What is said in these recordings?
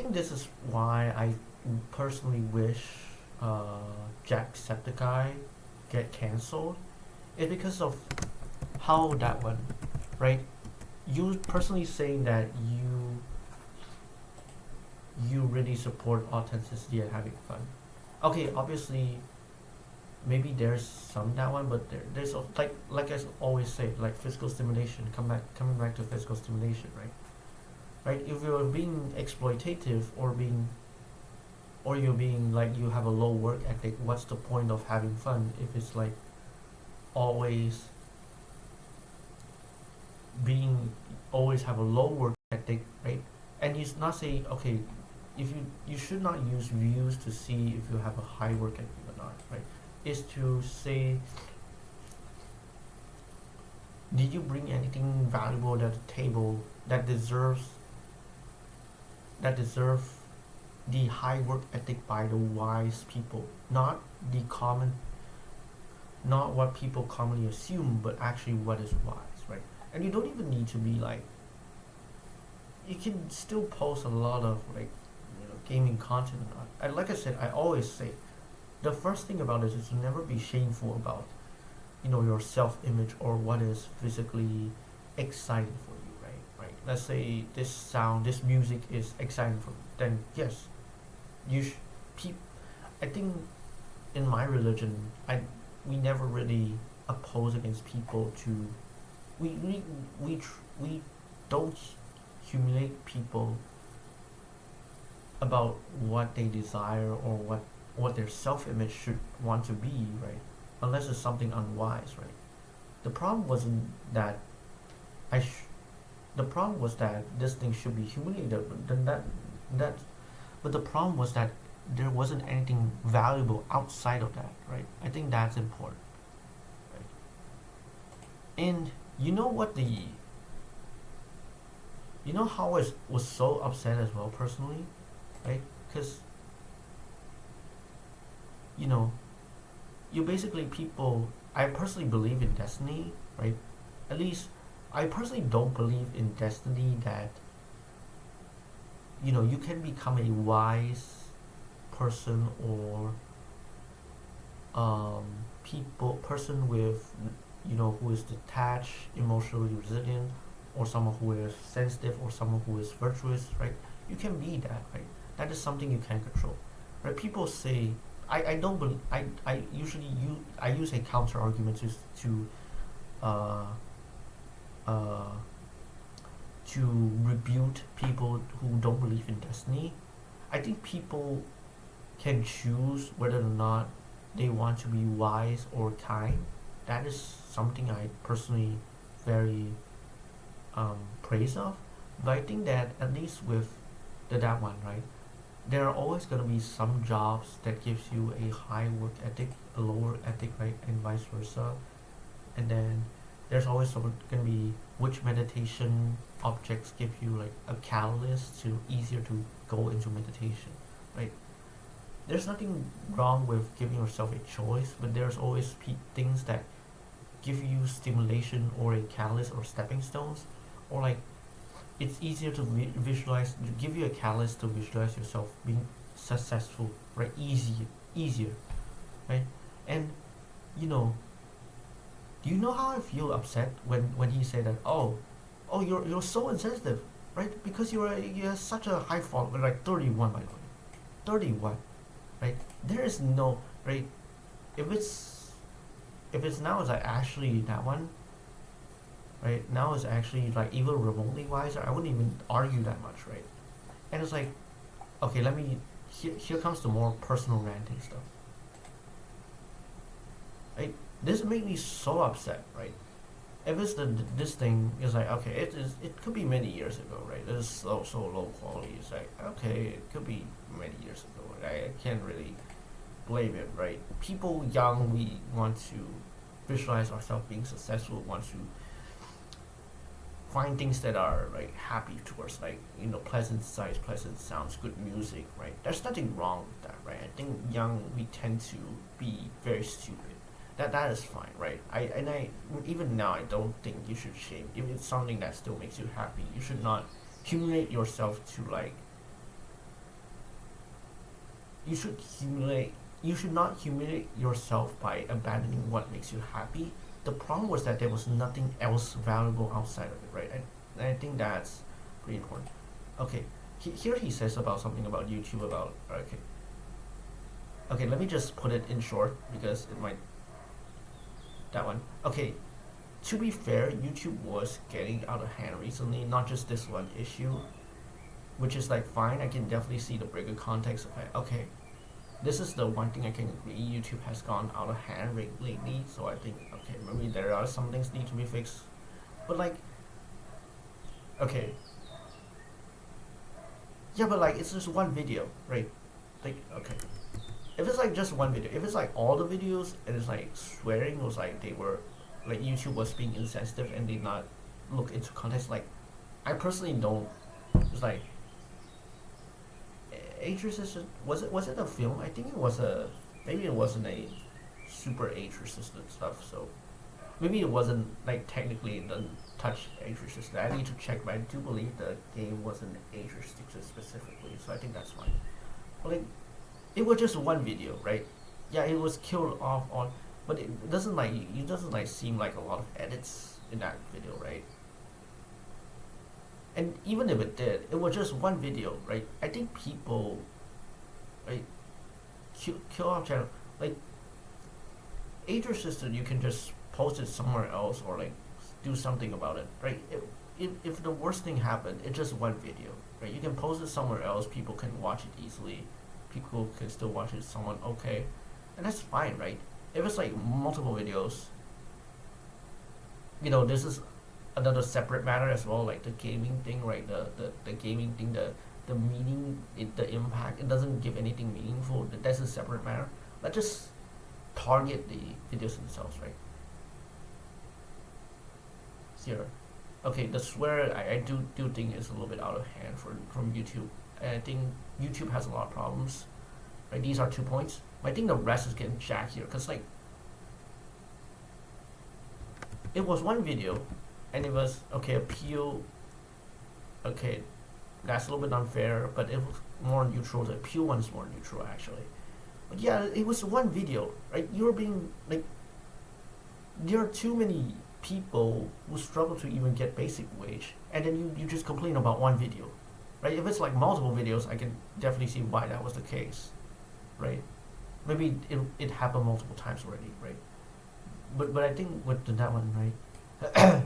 think this is why I personally wish Jacksepticeye get cancelled. It's because of how that went, right? You personally saying that you really support authenticity and having fun. Okay, obviously maybe there's some that one, but there's like I always say, like physical stimulation. Coming back to physical stimulation, right? Right. If you're being exploitative or you're being like you have a low work ethic, what's the point of having fun if it's like always being always have a low work ethic, right? And you not say okay, if you should not use views to see if you have a high work ethic or not, right? Is to say, did you bring anything valuable to the table that deserve the high work ethic by the wise people, not the common, not what people commonly assume, but actually what is wise, right? And you don't even need to be like, you can still post a lot of like, gaming content or not. And like I said, I always say, the first thing about this is to never be shameful about, your self-image or what is physically exciting for you, right? Let's say this music is exciting for you, then yes, you sh- peop- I think in my religion, we never really oppose against people to, we don't humiliate people about what they desire or what their self-image should want to be, right? Unless it's something unwise, right? The problem wasn't that I sh- the problem was that this thing should be humiliated, but then that but the problem was that there wasn't anything valuable outside of that, right? I think that's important, right? And you know what the you know how I was so upset as well personally, right? Because you know you basically people. I personally believe in destiny, right? At least I personally don't believe in destiny that you can become a wise person or um, person with who is detached, emotionally resilient, or someone who is sensitive, or someone who is virtuous, right? You can be that, right? That is something you can control, right? People say I don't believe I usually use a counter argument to uh, uh, to rebuke people who don't believe in destiny. I think people can choose whether or not they want to be wise or kind. That is something I personally very praise of. But I think that at least with that one, right? There are always gonna be some jobs that gives you a high work ethic, a lower ethic, right, and vice versa. And then there's always gonna be which meditation objects give you like a catalyst to easier to go into meditation, right? There's nothing wrong with giving yourself a choice, but there's always things that give you stimulation or a catalyst or stepping stones, or like it's easier to visualize, to give you a catalyst to visualize yourself being successful, right? Easier, right? And you know, do you know how I feel upset when he said that? Oh, you're so insensitive, right? Because you're such a high fall, like 31 by the way, 31, right? There is no right. If it's if it's now is like actually that one, right? Now is actually like even remotely wiser. I wouldn't even argue that much, right? And it's like, okay, let me. Here comes the more personal ranting stuff. Right? This made me so upset, right? If it's this thing is like okay, it could be many years ago, right? It's so low quality. It's like okay, it could be many years ago. Right? I can't really blame it, right? People young, we want to visualize ourselves being successful, want to find things that are like happy towards like pleasant sights, pleasant sounds, good music, right? There's nothing wrong with that, right? I think young we tend to be very stupid. That is fine, right? I even now I don't think you should shame if it's something that still makes you happy. You should not humiliate yourself to like you should humiliate. You should not humiliate yourself by abandoning what makes you happy. The problem was that there was nothing else valuable outside of it, right? And I think that's pretty important. Okay, here he says about something about YouTube about okay. Let me just put it in short because it might that one. Okay, to be fair, YouTube was getting out of hand recently, not just this one issue, which is like fine. I can definitely see the bigger context of it. Okay, this is the one thing I can agree. YouTube has gone out of hand lately, so I think okay, maybe there are some things need to be fixed, but like, okay, yeah, but like it's just one video, right? Like okay, if it's like just one video, if it's like all the videos and it's like swearing was like they were, like YouTube was being insensitive and did not look into context. Like, I personally don't. It's like age resistant. Was it a film? I think it was a. Maybe it wasn't a super age resistant stuff. So maybe it wasn't like technically it doesn't touch age resistant. I need to check, but I do believe the game wasn't age restricted specifically. So I think that's fine. But like, it was just one video, right? Yeah, it was killed off on, but it doesn't like seem like a lot of edits in that video, right? And even if it did, it was just one video, right? I think people, right, kill off channel, like age resistant, you can just post it somewhere else or like do something about it, right? If the worst thing happened, it's just one video, right? You can post it somewhere else, people can watch it easily, people can still watch it someone okay, and that's fine, right? If it's like multiple videos, this is another separate matter as well, like the gaming thing, right? The gaming thing, the meaning, the impact, it doesn't give anything meaningful. That's a separate matter. Let's just target the videos themselves, right? Zero. Okay, the swear I do think is a little bit out of hand from YouTube. And I think YouTube has a lot of problems. Right, these are 2 points. I think the rest is getting jacked here, because like it was one video and it was okay, appeal, okay, that's a little bit unfair, but it was more neutral. The appeal one's more neutral actually. But yeah, it was one video, right? You're being like, there are too many people who struggle to even get basic wage, and then you just complain about one video, right? If it's like multiple videos, I can definitely see why that was the case, right? Maybe it happened multiple times already, right? But I think with that one, right,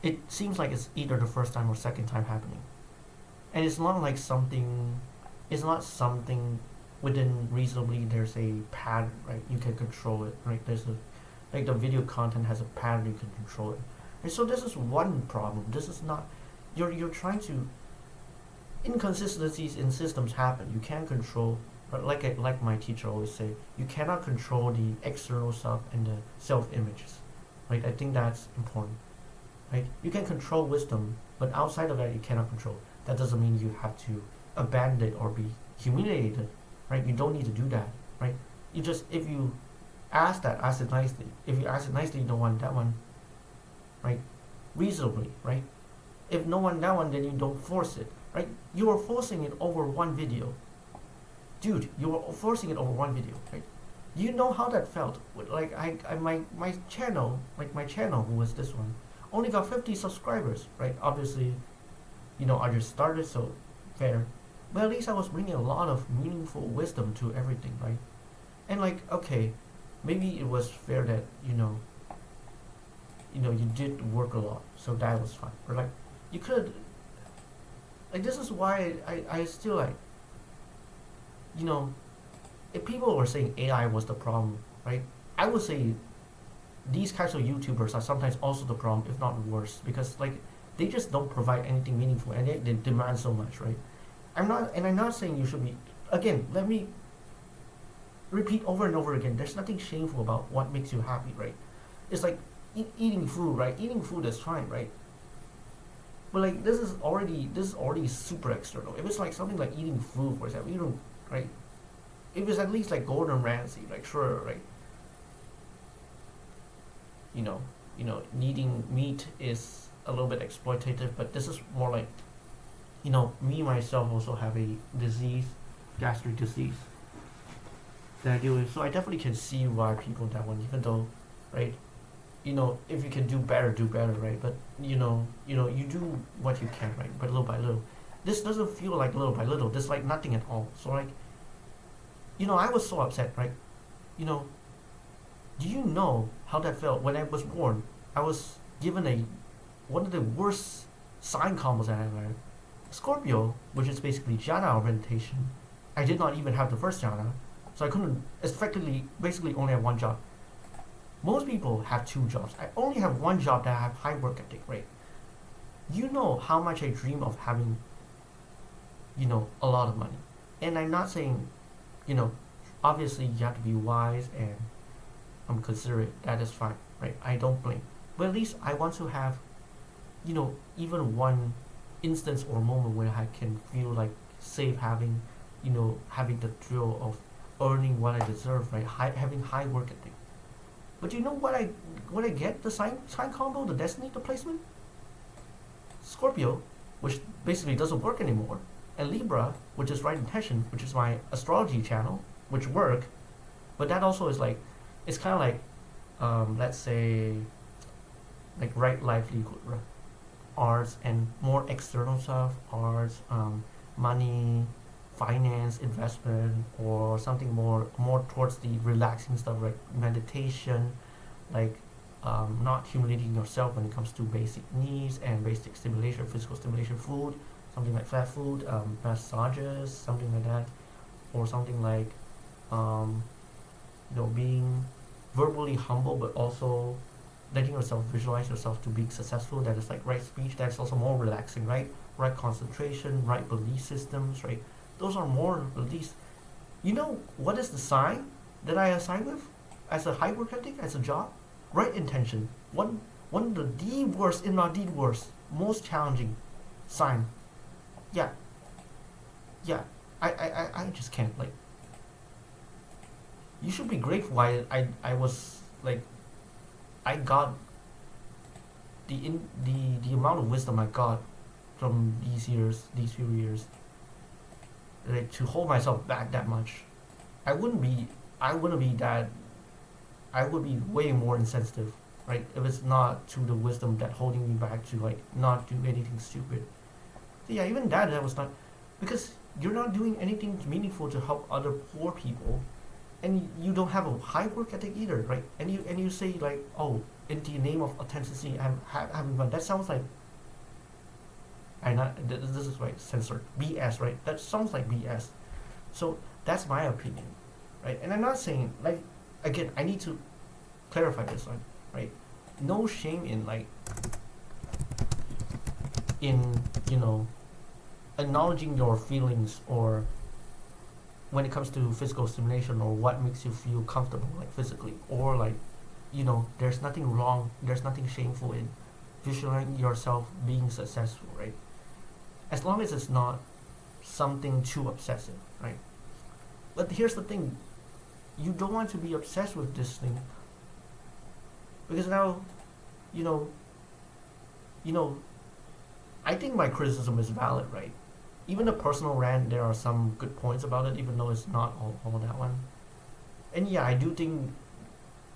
it seems like it's either the first time or second time happening, and it's not like something, it's not something within reasonably there's a pattern, right? You can control it, right? There's a, like the video content has a pattern, you can control it, and so this is one problem. This is not, you're trying to, inconsistencies in systems happen. You can't control, but like my teacher always say, you cannot control the external stuff and the self images, right? I think that's important, right? You can control wisdom, but outside of that you cannot control. That doesn't mean you have to abandon it or be humiliated, right? You don't need to do that, right? You just, if you ask it nicely. If you ask it nicely, you don't want that one, right? Reasonably, right? If no one that one, then you don't force it, right? You are forcing it over one video. Dude, you are forcing it over one video, right? You know how that felt. Like my channel, who was this one, only got 50 subscribers, right? Obviously, I just started, so fair. But at least I was bringing a lot of meaningful wisdom to everything, right? And like, okay, maybe it was fair that, you did work a lot, so that was fine. Or like, you could, like, this is why I still like, if people were saying AI was the problem, right? I would say these types of YouTubers are sometimes also the problem, if not worse, because like they just don't provide anything meaningful and they demand so much, right? I'm not saying you should be, again, let me repeat over and over again, there's nothing shameful about what makes you happy, right? It's like eating food, right? Eating food is fine, right? But like this is already super external. If it's like something like eating food, for example, right? If it's at least like Gordon Ramsay, like sure, right? Needing meat is a little bit exploitative, but this is more like, me myself also have a disease, gastric disease that I deal with. So I definitely can see why people that one, even though, right, if you can do better, right? But you do what you can, right? But little by little, this doesn't feel like little by little. This like nothing at all. So like, I was so upset, right? You know, do you know how that felt when I was born? I was given one of the worst sign combos that I ever had. Scorpio, which is basically jhana orientation. I did not even have the first jhana, so I couldn't effectively, basically only have one job. Most people have two jobs. I only have one job that I have high work ethic, right? You know how much I dream of having, a lot of money. And I'm not saying, you know, obviously you have to be wise and considerate. That is fine, right? I don't blame. But at least I want to have, even one instance or moment where I can feel like safe having, having the thrill of earning what I deserve, right? Having high work ethic. But you know what I get? The sign combo, the destiny, the placement? Scorpio, which basically doesn't work anymore, and Libra, which is right intention, which is my astrology channel, which work, but that also is like, it's kind of like, let's say, like right livelihood, right? Arts and more external stuff, arts, money, finance, investment, or something more towards the relaxing stuff, like meditation, like not humiliating yourself when it comes to basic needs and basic stimulation, physical stimulation, food, something like fat food, massages, something like that, or something like being verbally humble, but also letting yourself visualize yourself to be successful. That is like right speech. That's also more relaxing, right? Right concentration, right belief systems, right? Those are more released. You know what is the sign that I assign with as a high work ethic, as a job? Right intention. One of the worst, if not the worst, most challenging sign. Yeah, yeah. I just can't like. You should be grateful. I was like, I got the amount of wisdom I got from these few years, like to hold myself back that much. I wouldn't be that. I would be way more insensitive, right? If it's not to the wisdom that holding me back to like not do anything stupid. So yeah, even that was not, because you're not doing anything meaningful to help other poor people, and you don't have a high work ethic either, right? And you say like, oh, in the name of authenticity, I'm having fun. That sounds like, this is right, censored BS, right? That sounds like BS. So that's my opinion, right? And I'm not saying like, again, I need to clarify this one, right? No shame in like, in acknowledging your feelings, or when it comes to physical stimulation, or what makes you feel comfortable, like physically, or like, there's nothing wrong, there's nothing shameful in visualizing yourself being successful, right? As long as it's not something too obsessive, right? But here's the thing, you don't want to be obsessed with this thing, because now, you know, I think my criticism is valid, right? Even the personal rant, there are some good points about it, even though it's not all that one. And yeah, I do think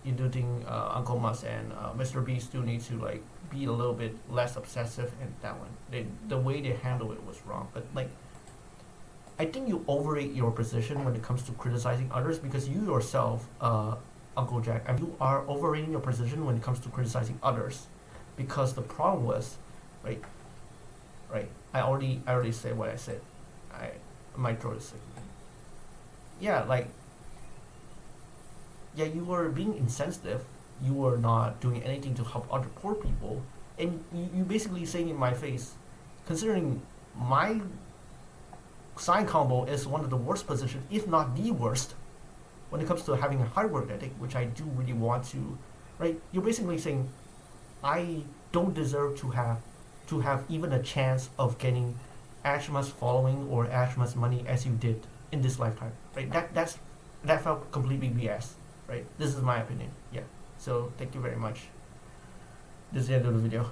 Uncle Mus and Mr. Beast do need to like be a little bit less obsessive in that one. The way they handle it was wrong, but like, I think you overrate your position when it comes to criticizing others, because you yourself, Uncle Jack, you are overrating your position when it comes to criticizing others, because the problem was, right. I already said what I said. My throat is sick. Yeah, like, yeah, you were being insensitive. You were not doing anything to help other poor people, and you basically saying in my face, considering my sign combo is one of the worst positions, if not the worst, when it comes to having a hard work ethic, which I do really want to, right? You're basically saying, I don't deserve to have even a chance of getting as much following or as much money as you did in this lifetime, right? That felt completely BS, right? This is my opinion. Yeah. So thank you very much. This is the end of the video.